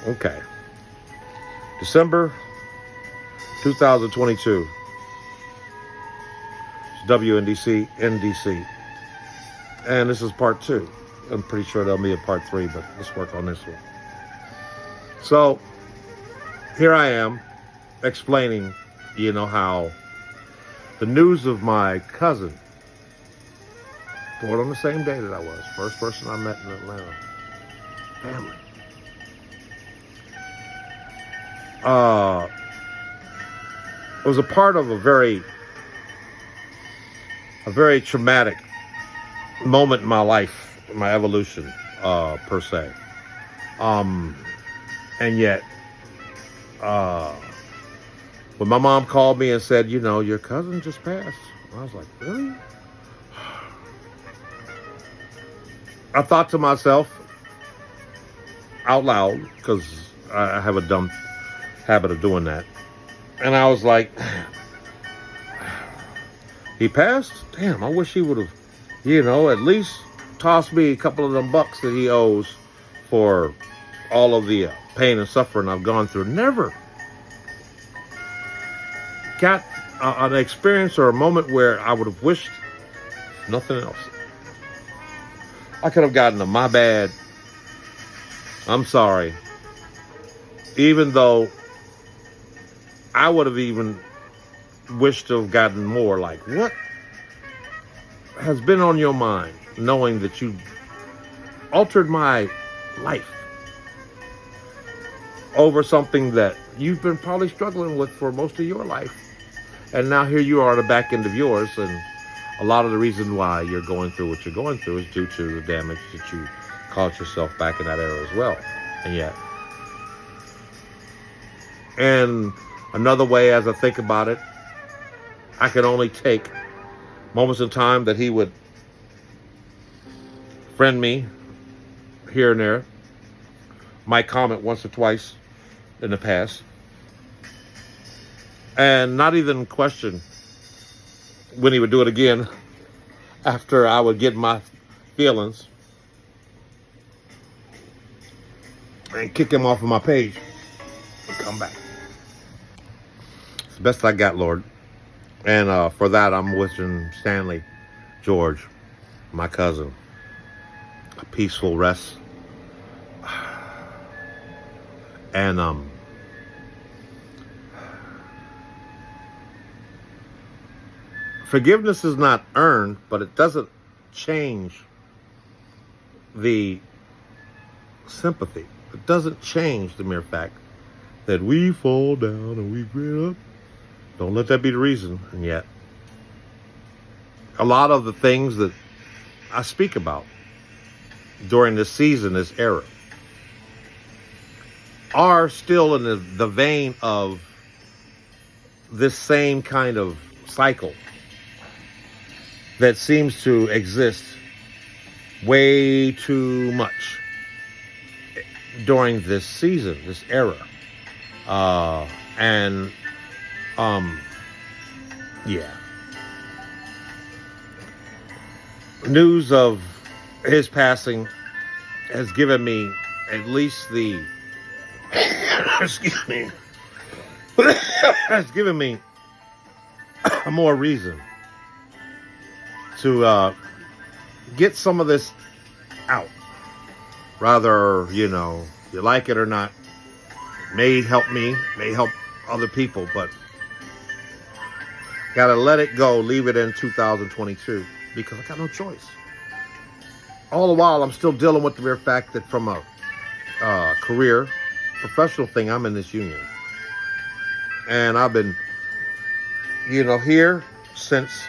Okay. December 2022. It's WNDC, NDC. And this is part 2. I'm pretty sure there'll be a part 3, but let's work on this one. So, here I am explaining, how the news of my cousin, born on the same day that I was, first person I met in Atlanta, family. It was a part of a very traumatic moment in my life, my evolution, per se. And yet, when my mom called me and said, your cousin just passed, I was like, really? I thought to myself out loud, because I have a dumb habit of doing that. And I was like, he passed? Damn, I wish he would have, at least tossed me a couple of them bucks that he owes for all of the pain and suffering I've gone through. Never got an experience or a moment where I would have wished nothing else. I could have gotten a my bad, I'm sorry, even though I would have even wished to have gotten more. Like, what has been on your mind, knowing that you altered my life over something that you've been probably struggling with for most of your life? And now here you are on the back end of yours, and a lot of the reason why you're going through what you're going through is due to the damage that you caused yourself back in that era as well. And another way, as I think about it, I can only take moments in time that he would friend me here and there, might comment once or twice in the past, and not even question when he would do it again after I would get my feelings and kick him off of my page and come back. It's the best I got, Lord. And for that, I'm wishing Stanley George, my cousin, a peaceful rest. And forgiveness is not earned, but it doesn't change the sympathy. It doesn't change the mere fact that we fall down and we get up. Don't let that be the reason. And yet, a lot of the things that I speak about during this season, this era, are still in the vein of this same kind of cycle that seems to exist way too much during this season, this era. News of his passing has given me at least the has given me more reason to get some of this out. Rather, you like it or not, may help me, may help other people, but gotta let it go, leave it in 2022, because I got no choice. All the while, I'm still dealing with the mere fact that from a career, professional thing, I'm in this union. And I've been, here since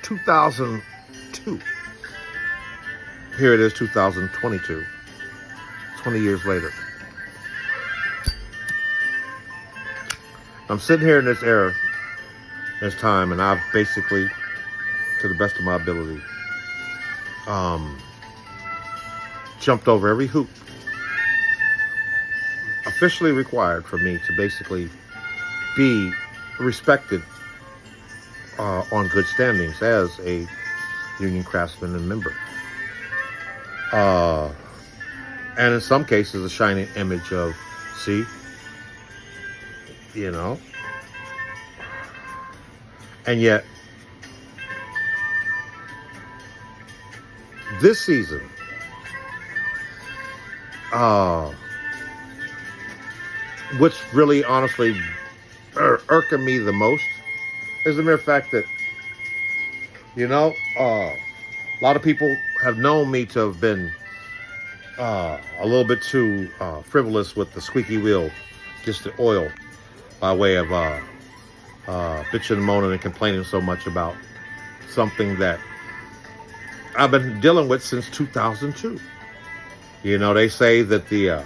2002. Here it is, 2022. 20 years later. I'm sitting here in this era, this time, and I've basically, to the best of my ability, jumped over every hoop officially required for me to basically be respected on good standings as a union craftsman and member. And in some cases, a shining image of, see, you know. And yet, this season, what's really honestly irking me the most is the mere fact that, you know, a lot of people have known me to have been a little bit too frivolous with the squeaky wheel, just the oil, by way of bitching and moaning and complaining so much about something that I've been dealing with since 2002. You know, they say that the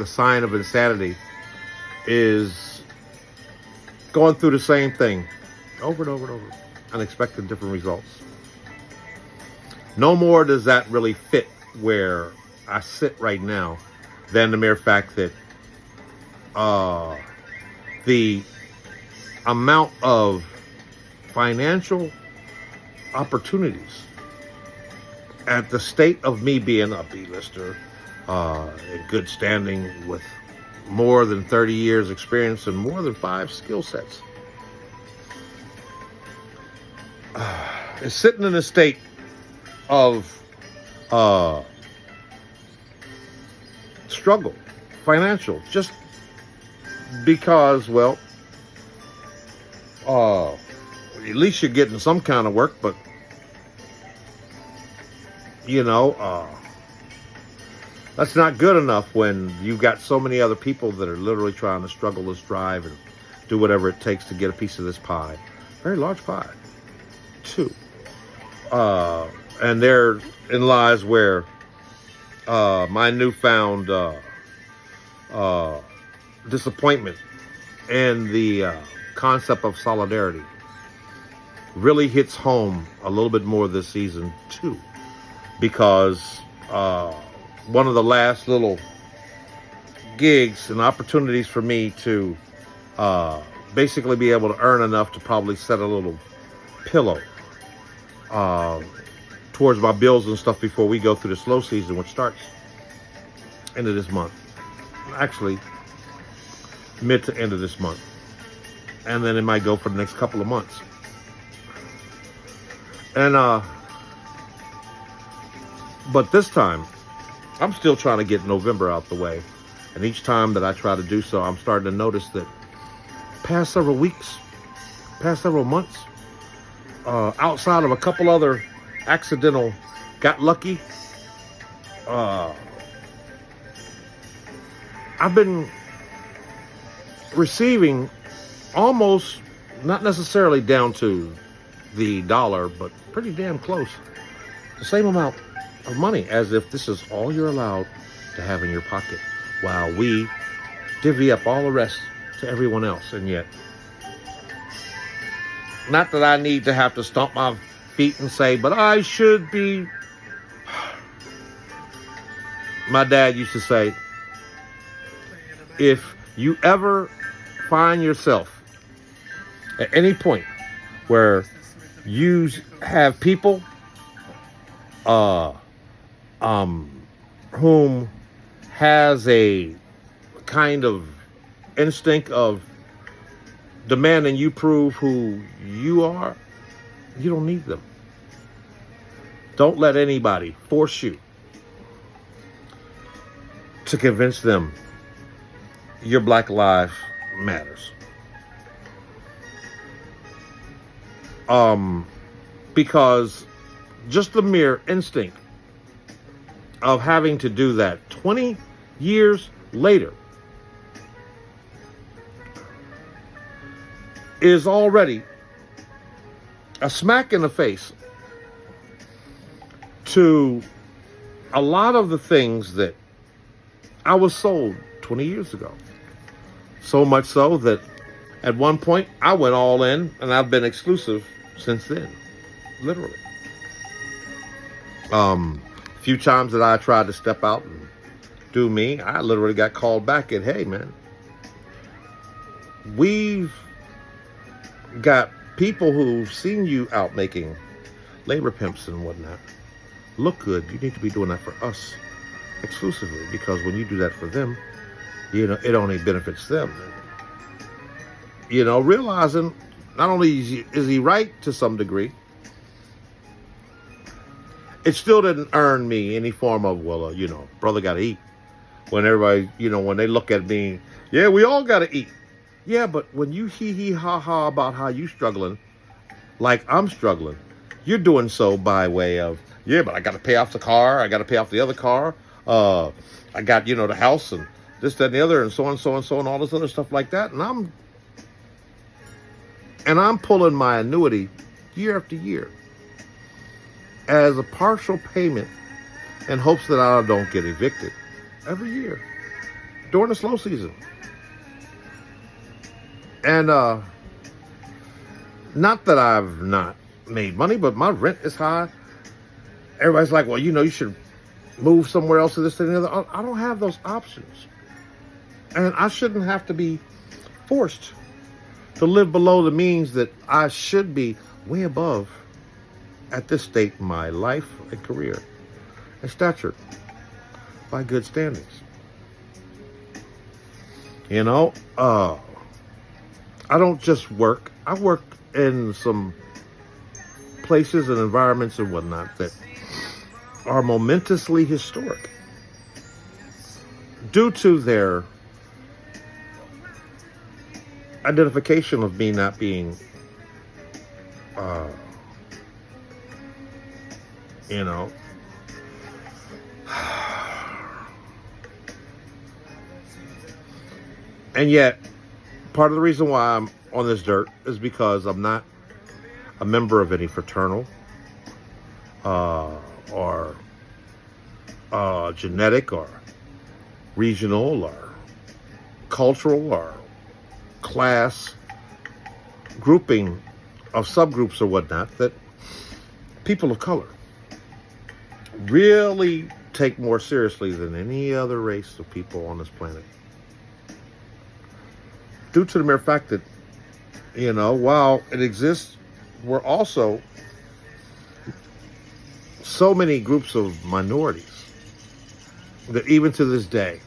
sign of insanity is going through the same thing over and over and over and expecting different results. No more does that really fit where I sit right now than the mere fact that the amount of financial opportunities at the state of me being a B-lister in good standing with more than 30 years experience and more than 5 skill sets is sitting in a state of struggle, financial, just because, well, at least you're getting some kind of work, but you know, that's not good enough when you've got so many other people that are literally trying to struggle to strive and do whatever it takes to get a piece of this pie. Very large pie, too. And therein lies where my newfound disappointment and the concept of solidarity really hits home a little bit more this season, too. Because one of the last little gigs and opportunities for me to basically be able to earn enough to probably set a little pillow towards my bills and stuff before we go through the slow season, which starts end of this month. Actually, mid to end of this month. And then it might go for the next couple of months. And but this time, I'm still trying to get November out the way. And each time that I try to do so, I'm starting to notice that past several weeks, past several months, outside of a couple other accidental got lucky, I've been receiving almost, not necessarily down to the dollar, but pretty damn close, the same amount of money as if this is all you're allowed to have in your pocket, while we divvy up all the rest to everyone else. And yet, not that I need to have to stomp my feet and say, but I should be. My dad used to say, if you ever find yourself at any point where you have people whom has a kind of instinct of demanding you prove who you are, you don't need them. Don't let anybody force you to convince them your Black Lives Matters. Because just the mere instinct of having to do that 20 years later is already a smack in the face to a lot of the things that I was sold 20 years ago. So much so that at one point I went all in, and I've been exclusive since then, literally. Few times that I tried to step out and do me, I literally got called back and, hey man, we've got people who've seen you out making labor pimps and whatnot look good. You need to be doing that for us exclusively, because when you do that for them, it only benefits them. Realizing not only is he right to some degree, it still didn't earn me any form of, well, brother got to eat. When everybody, when they look at me, yeah, we all got to eat. Yeah, but when you hee ha ha about how you struggling, like I'm struggling, you're doing so by way of, yeah, but I got to pay off the car. I got to pay off the other car. I got, the house and this, that, and the other, and so on, so on, so on, all this other stuff like that. And I'm pulling my annuity year after year as a partial payment in hopes that I don't get evicted every year during the slow season. And not that I've not made money, but my rent is high. Everybody's like, well, you should move somewhere else or this and the other. I don't have those options. And I shouldn't have to be forced to live below the means that I should be way above at this state in my life and career and stature by good standings. I don't just work. I work in some places and environments and whatnot that are momentously historic due to their identification of me not being, and yet part of the reason why I'm on this dirt is because I'm not a member of any fraternal or genetic or regional or cultural or class grouping of subgroups or whatnot that people of color really take more seriously than any other race of people on this planet. Due to the mere fact that, while it exists, we're also so many groups of minorities that even to this day,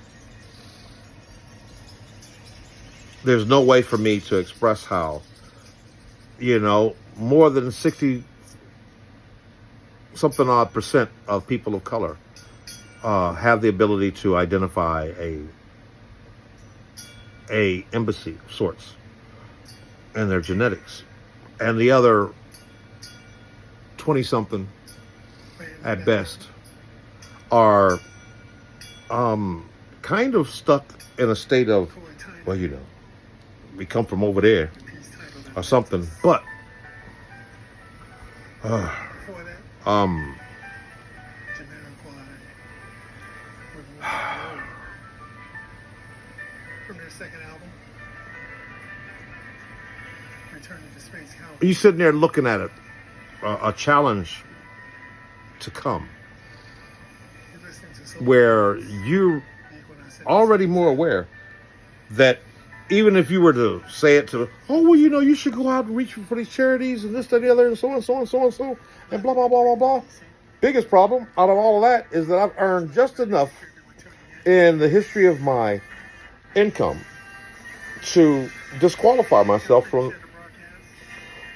there's no way for me to express how, more than 60 something odd percent of people of color have the ability to identify a embassy of sorts and their genetics, and the other 20 something at best are kind of stuck in a state of, well, we come from over there or something, but from their second album, Return to Space Cowboy. You sitting there looking at it, a challenge to come, where you're already more aware that even if you were to say it to, oh, well, you should go out and reach for these charities and this, that, and the other, and so on, so on, so on, so, and blah, blah, blah, blah, blah. Biggest problem out of all of that is that I've earned just enough in the history of my income to disqualify myself from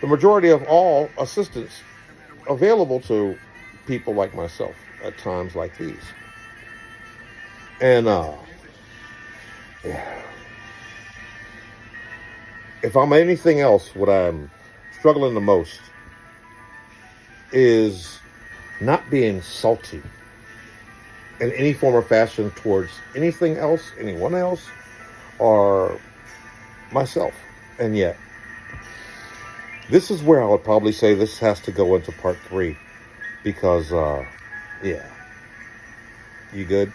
the majority of all assistance available to people like myself at times like these. And if I'm anything else, what I'm struggling the most is not being salty in any form or fashion towards anything else, anyone else, or myself. And yet, this is where I would probably say this has to go into part 3, because, yeah. You good?